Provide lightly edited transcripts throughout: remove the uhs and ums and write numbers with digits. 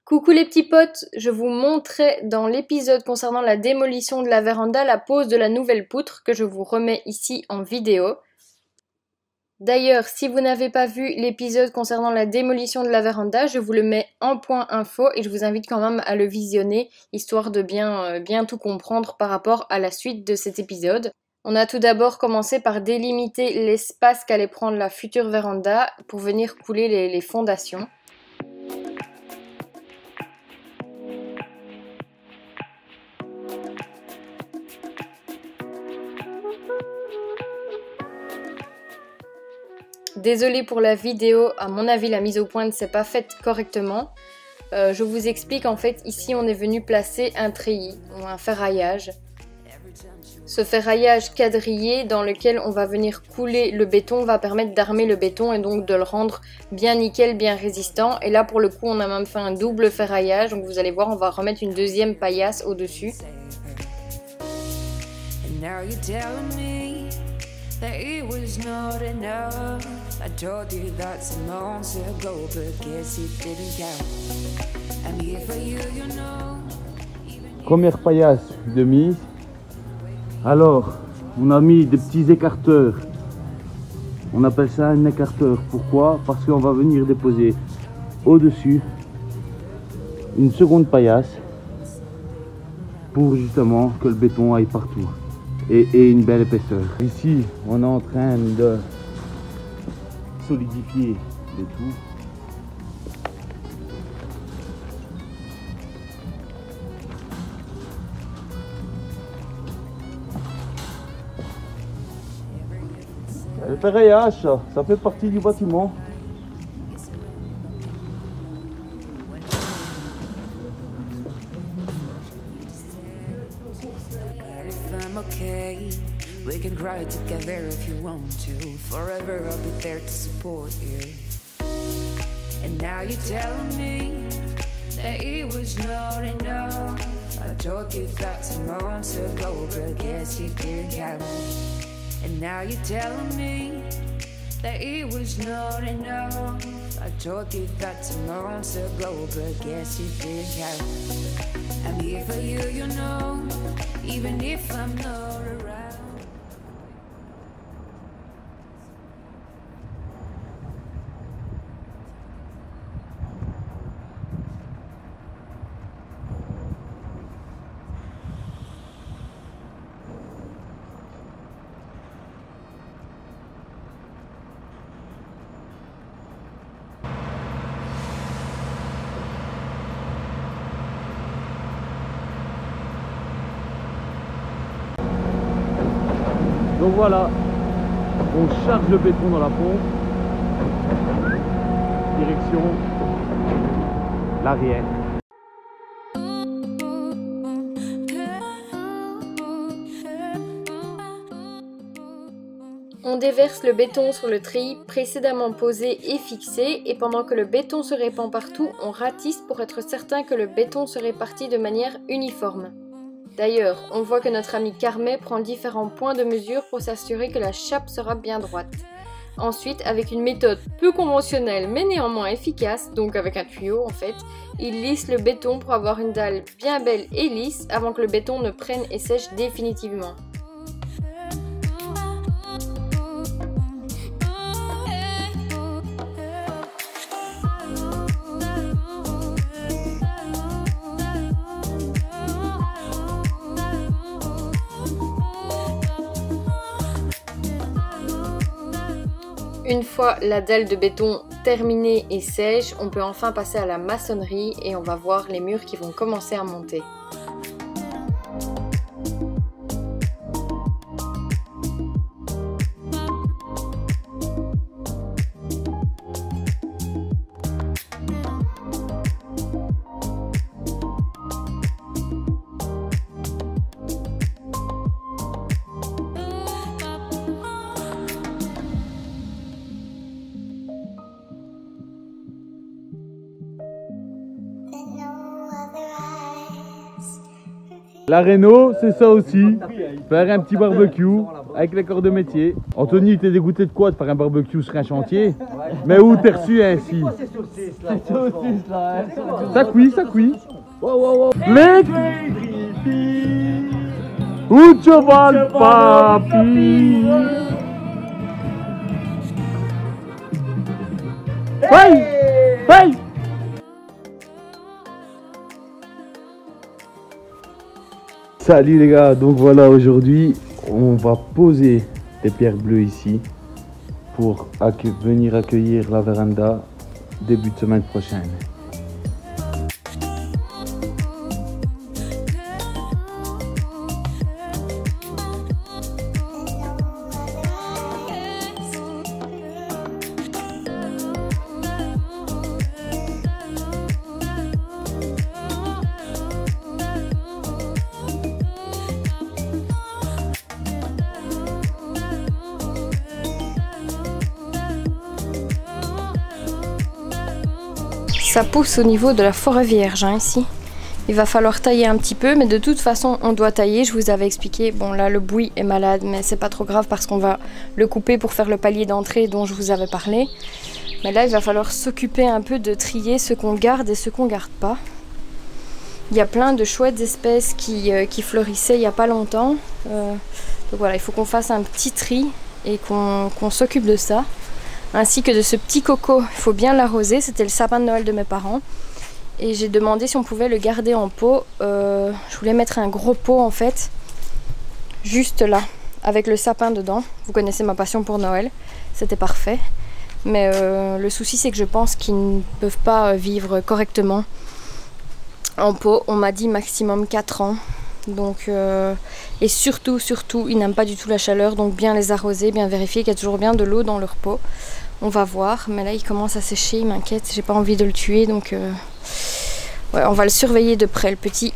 Coucou les petits potes, je vous montrais dans l'épisode concernant la démolition de la véranda la pose de la nouvelle poutre que je vous remets ici en vidéo. D'ailleurs, si vous n'avez pas vu l'épisode concernant la démolition de la véranda, je vous le mets en point info et je vous invite quand même à le visionner, histoire de bien tout comprendre par rapport à la suite de cet épisode. On a tout d'abord commencé par délimiter l'espace qu'allait prendre la future véranda pour venir couler les fondations. Désolée pour la vidéo, à mon avis la mise au point ne s'est pas faite correctement. Je vous explique, en fait ici on est venu placer un treillis ou un ferraillage. Ce ferraillage quadrillé dans lequel on va venir couler le béton va permettre d'armer le béton et donc de le rendre bien nickel, bien résistant. Et là pour le coup on a même fait un double ferraillage, donc vous allez voir on va remettre une deuxième paillasse au-dessus. That it was not enough. I told you that some months ago, but guess it didn't count. I'm here for you, you know. Première paillasse de mise. Alors, on a mis des petits écarteurs. On appelle ça un écarteur. Pourquoi? Parce qu'on va venir déposer au-dessus une seconde paillasse pour justement que le béton aille partout. Et une belle épaisseur. Ici, on est en train de solidifier le tout. Le ferraillage, ça fait partie du bâtiment. Okay, we can cry together if you want to. Forever I'll be there to support you. And now you're telling me that it was not enough. I told you that some months ago, but guess you didn't count. And now you're telling me that it was not enough. I told you that some months ago, but guess you didn't count. I'm here for you, you know, even if I'm not around. Donc voilà, on charge le béton dans la pompe, direction l'arrière. On déverse le béton sur le treillis précédemment posé et fixé, et pendant que le béton se répand partout, on ratisse pour être certain que le béton se répartit de manière uniforme. D'ailleurs, on voit que notre ami Carmet prend différents points de mesure pour s'assurer que la chape sera bien droite. Ensuite, avec une méthode peu conventionnelle mais néanmoins efficace, donc avec un tuyau en fait, il lisse le béton pour avoir une dalle bien belle et lisse avant que le béton ne prenne et sèche définitivement. Une fois la dalle de béton terminée et sèche, on peut enfin passer à la maçonnerie et on va voir les murs qui vont commencer à monter. La réno, c'est ça aussi, faire un petit barbecue avec les corps de métier. Anthony, t'es dégoûté de quoi de faire un barbecue sur un chantier? Mais où t'es reçu ainsi? Ça cuit, ça cuit. Mais où tu vas le papi? Hey! Hey! Salut les gars, donc voilà, aujourd'hui on va poser des pierres bleues ici pour venir accueillir la véranda début de semaine prochaine. Ça pousse au niveau de la forêt vierge hein, ici. Il va falloir tailler un petit peu, mais de toute façon on doit tailler. Je vous avais expliqué, bon là le buis est malade, mais c'est pas trop grave parce qu'on va le couper pour faire le palier d'entrée dont je vous avais parlé. Mais là il va falloir s'occuper un peu de trier ce qu'on garde et ce qu'on garde pas. Il y a plein de chouettes espèces qui fleurissaient il y a pas longtemps. Donc voilà, il faut qu'on fasse un petit tri et qu'on s'occupe de ça. Ainsi que de ce petit coco, il faut bien l'arroser, c'était le sapin de Noël de mes parents. Et j'ai demandé si on pouvait le garder en pot. Je voulais mettre un gros pot en fait, juste là, avec le sapin dedans. Vous connaissez ma passion pour Noël, c'était parfait. Mais le souci c'est que je pense qu'ils ne peuvent pas vivre correctement en pot. On m'a dit maximum 4 ans. Donc, et surtout, ils n'aiment pas du tout la chaleur, donc bien les arroser, bien vérifier qu'il y a toujours bien de l'eau dans leur pot. On va voir, mais là il commence à sécher, il m'inquiète, j'ai pas envie de le tuer, donc ouais, on va le surveiller de près le petit.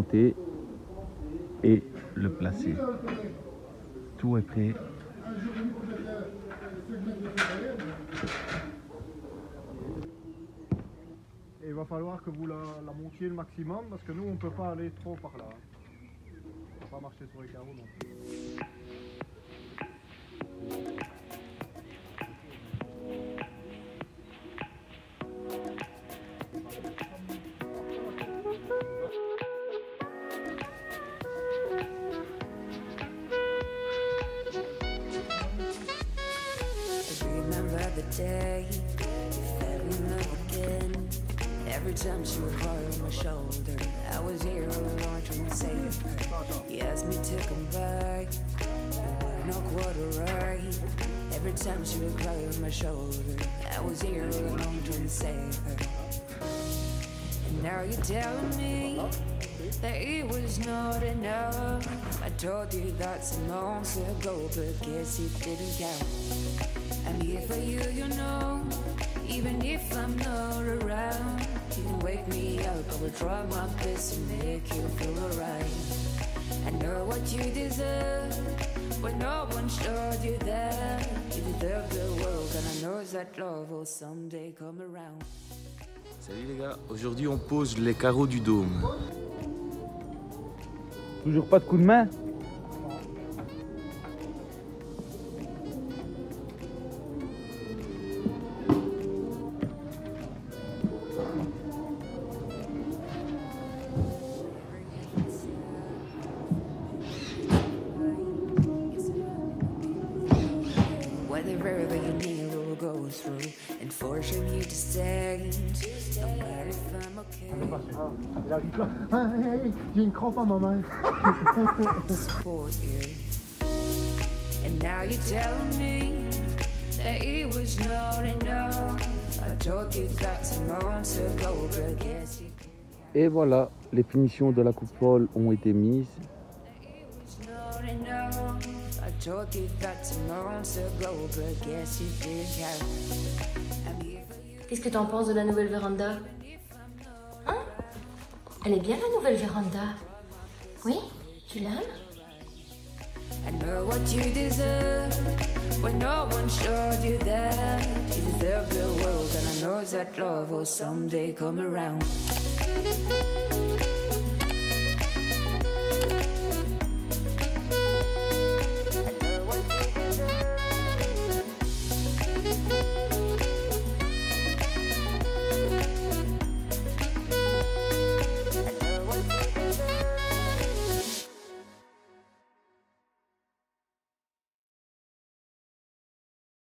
monter et le placer. Tout est prêt. Et il va falloir que vous la montiez le maximum parce que nous on peut pas aller trop par là. On peut pas marcher sur les carreaux non plus. Remember the day you fell in love again. Every time she would cry on my shoulder, I was here all along trying to save her. He asked me to come back, but no quarter right. Every time she would cry on my shoulder, I was here all along trying to save her. And now you're telling me that it was not enough. I told you that some months ago, but guess it didn't count. I'm here for you, you know, even if I'm not around. You can wake me up, I will try my best to make you feel alright. I know what you deserve, but no one showed you that. You deserve the world, and I know that love will someday come around. Salut les gars, aujourd'hui on pose les carreaux du dôme. Toujours pas de coup de main? Whatever you need will go through and forcing you to stay. No matter if I'm okay. Il arrive là. J'ai une crampe à ma main. To support you. And now you're telling me that it was not enough. I told you that some months ago, but guess you Et voilà, les finitions de la coupole ont été mises. was not enough. I told you that some months ago, but guess you didn't count. I'm here for you. Qu'est-ce que t'en penses de la nouvelle véranda? Hein? Elle est bien la nouvelle véranda. Oui? Tu l'aimes? I know what you deserve, but no one showed you that. You deserve the world, and I know that love will someday come around.